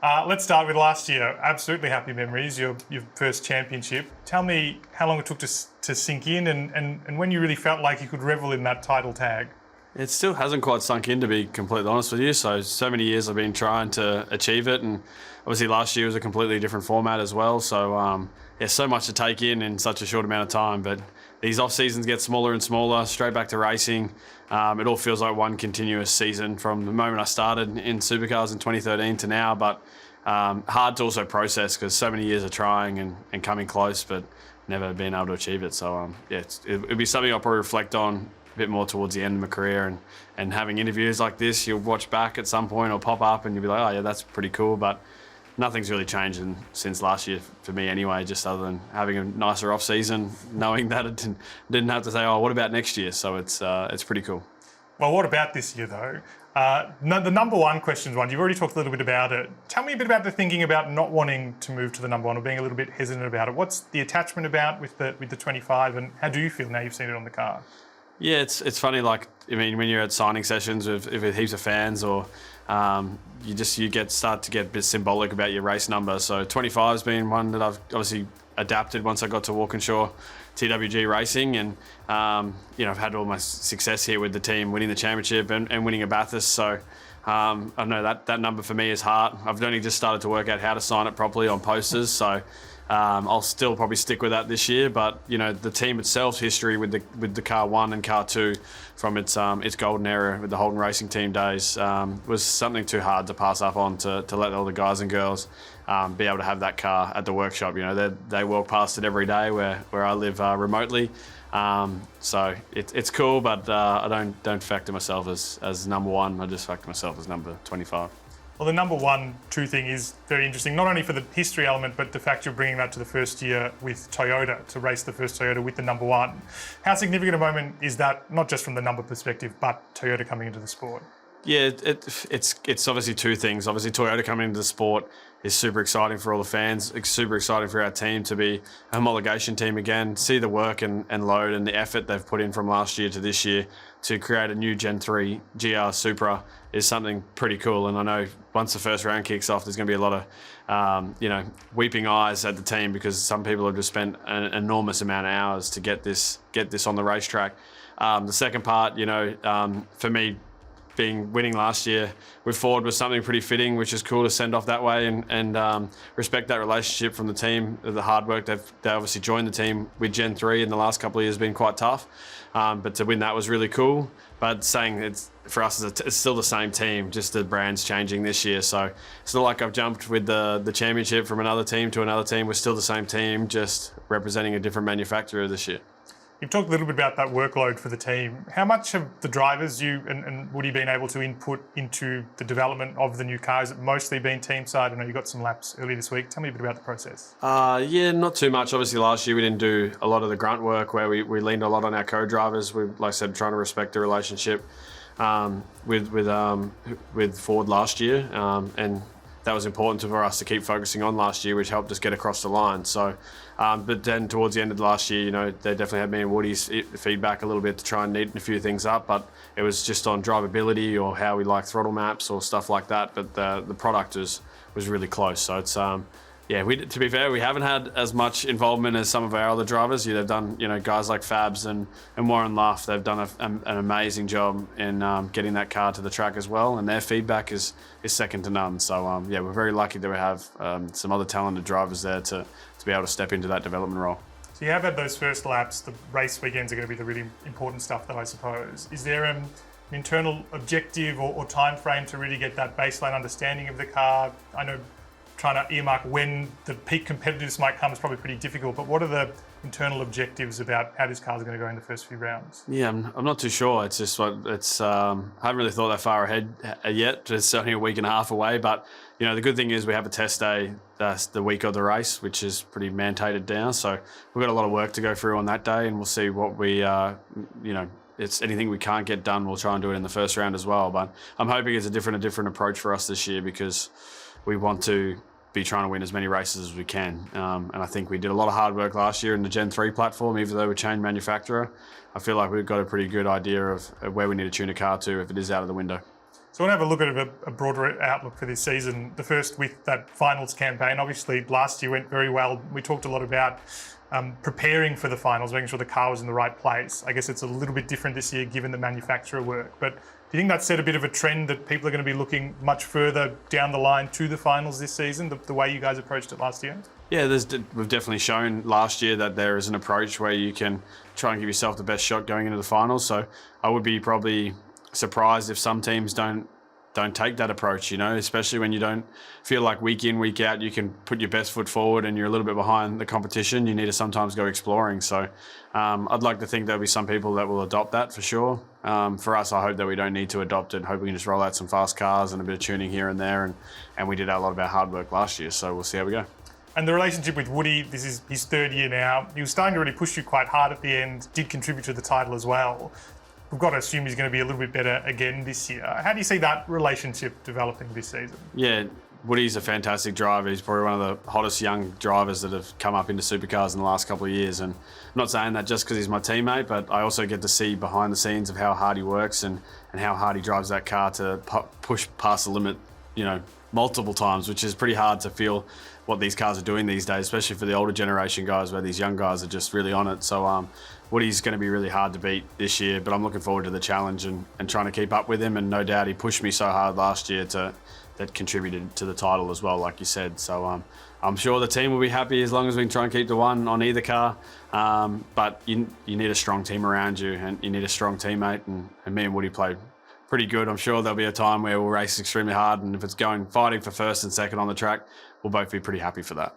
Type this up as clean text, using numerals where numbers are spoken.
Let's start with last year. Absolutely happy memories, your first championship. Tell me how long it took to sink in and when you really felt like you could revel in that title tag. It still hasn't quite sunk in, to be completely honest with you. So many years I've been trying to achieve it, and obviously last year was a completely different format as well. So so much to take in such a short amount of time. But these off seasons get smaller and smaller, straight back to racing. It all feels like one continuous season from the moment I started in Supercars in 2013 to now. But hard to also process because so many years of trying and coming close, but never being able to achieve it. So it'd be something I'll probably reflect on a bit more towards the end of my career, and having interviews like this, you'll watch back at some point or pop up and you'll be like, oh yeah, that's pretty cool. But nothing's really changed since last year for me anyway, just other than having a nicer off season, knowing that it didn't have to say, oh, what about next year? So it's pretty cool. Well, what about this year though? The number one question's one. You've already talked a little bit about it. Tell me a bit about the thinking about not wanting to move to the number one or being a little bit hesitant about it. What's the attachment about with the 25, and how do you feel now you've seen it on the car? Yeah, it's funny. Like, I mean, when you're at signing sessions with heaps of fans, or you start to get a bit symbolic about your race number. So 25 has been one that I've obviously adapted once I got to Walkinshaw TWG Racing, and I've had all my success here with the team, winning the championship and winning a Bathurst. So I know that number for me is hard. I've only just started to work out how to sign it properly on posters. So I'll still probably stick with that this year, but the team itself's history with the car 1 and car 2 from its golden era with the Holden Racing Team days was something too hard to pass up on to let all the guys and girls be able to have that car at the workshop. They walk past it every day where I live remotely. So it's cool, but I don't factor myself as number one. I just factor myself as number 25. Well, the number 1-2 thing is very interesting, not only for the history element, but the fact you're bringing that to the first year with Toyota, to race the first Toyota with the number 1. How significant a moment is that, not just from the number perspective, but Toyota coming into the sport? Yeah, it's obviously two things. Obviously, Toyota coming into the sport is super exciting for all the fans. It's super exciting for our team to be a homologation team again, see the work and load and the effort they've put in from last year to this year to create a new Gen 3 GR Supra is something pretty cool. And I know once the first round kicks off, there's going to be a lot of, weeping eyes at the team because some people have just spent an enormous amount of hours to get this on the racetrack. The second part, for me, winning last year with Ford was something pretty fitting, which is cool to send off that way and respect that relationship from the team. The hard work they obviously joined the team with Gen 3 in the last couple of years has been quite tough, but to win that was really cool. But saying it's for us, it's still the same team, just the brand's changing this year. So it's not like I've jumped with the championship from another team to another team. We're still the same team, just representing a different manufacturer this year. You've talked a little bit about that workload for the team. How much have the drivers, you and Woody, been able to input into the development of the new car? Has it mostly been team side? I know you got some laps earlier this week. Tell me a bit about the process. Yeah, not too much. Obviously, last year we didn't do a lot of the grunt work where we leaned a lot on our co-drivers. We, like I said, trying to respect the relationship with Ford last year, and that was important for us to keep focusing on last year, which helped us get across the line. So, but then towards the end of last year, they definitely had me and Woody's feedback a little bit to try and neaten a few things up, but it was just on drivability or how we like throttle maps or stuff like that. But the product was really close. So it's, to be fair, we haven't had as much involvement as some of our other drivers. They've done, guys like Fabs and Warren Luff, they've done an amazing job in getting that car to the track as well, and their feedback is second to none. So we're very lucky that we have some other talented drivers there to be able to step into that development role. So you have had those first laps. The race weekends are going to be the really important stuff, though, I suppose. Is there an internal objective or time frame to really get that baseline understanding of the car? I know trying to earmark when the peak competitiveness might come is probably pretty difficult, but what are the internal objectives about how this car is going to go in the first few rounds? Yeah, I'm not too sure. It's just I haven't really thought that far ahead yet. It's only a week and a half away, but the good thing is we have a test day that's the week of the race, which is pretty mandated down. So we've got a lot of work to go through on that day, and we'll see what we it's anything we can't get done, we'll try and do it in the first round as well. But I'm hoping it's a different approach for us this year because we want to be trying to win as many races as we can. And I think we did a lot of hard work last year in the Gen 3 platform, even though we changed manufacturer. I feel like we've got a pretty good idea of where we need to tune a car to if it is out of the window. So So I want to have a look at a broader outlook for this season. The first with that finals campaign. Obviously, last year went very well. We talked a lot about preparing for the finals, making sure the car was in the right place. I guess it's a little bit different this year given the manufacturer work. But do you think that set a bit of a trend that people are going to be looking much further down the line to the finals this season, the way you guys approached it last year? Yeah, we've definitely shown last year that there is an approach where you can try and give yourself the best shot going into the finals. So I would be probably surprised if some teams don't take that approach, especially when you don't feel like week in, week out, you can put your best foot forward and you're a little bit behind the competition. You need to sometimes go exploring. So I'd like to think there'll be some people that will adopt that for sure. For us, I hope that we don't need to adopt it. Hope we can just roll out some fast cars and a bit of tuning here and there. And we did a lot of our hard work last year. So we'll see how we go. And the relationship with Woody, this is his third year now. He was starting to really push you quite hard at the end, did contribute to the title as well. We've got to assume he's going to be a little bit better again this year. How do you see that relationship developing this season? Yeah, Woody's a fantastic driver. He's probably one of the hottest young drivers that have come up into supercars in the last couple of years. And I'm not saying that just because he's my teammate, but I also get to see behind the scenes of how hard he works and how hard he drives that car to push past the limit, multiple times, which is pretty hard to feel what these cars are doing these days, especially for the older generation guys, where these young guys are just really on it. So Woody's going to be really hard to beat this year, but I'm looking forward to the challenge and trying to keep up with him. And no doubt he pushed me so hard last year that contributed to the title as well, like you said. So I'm sure the team will be happy as long as we can try and keep the one on either car. But you need a strong team around you, and you need a strong teammate. And me and Woody played pretty good. I'm sure there'll be a time where we'll race extremely hard, and if it's fighting for first and second on the track, we'll both be pretty happy for that.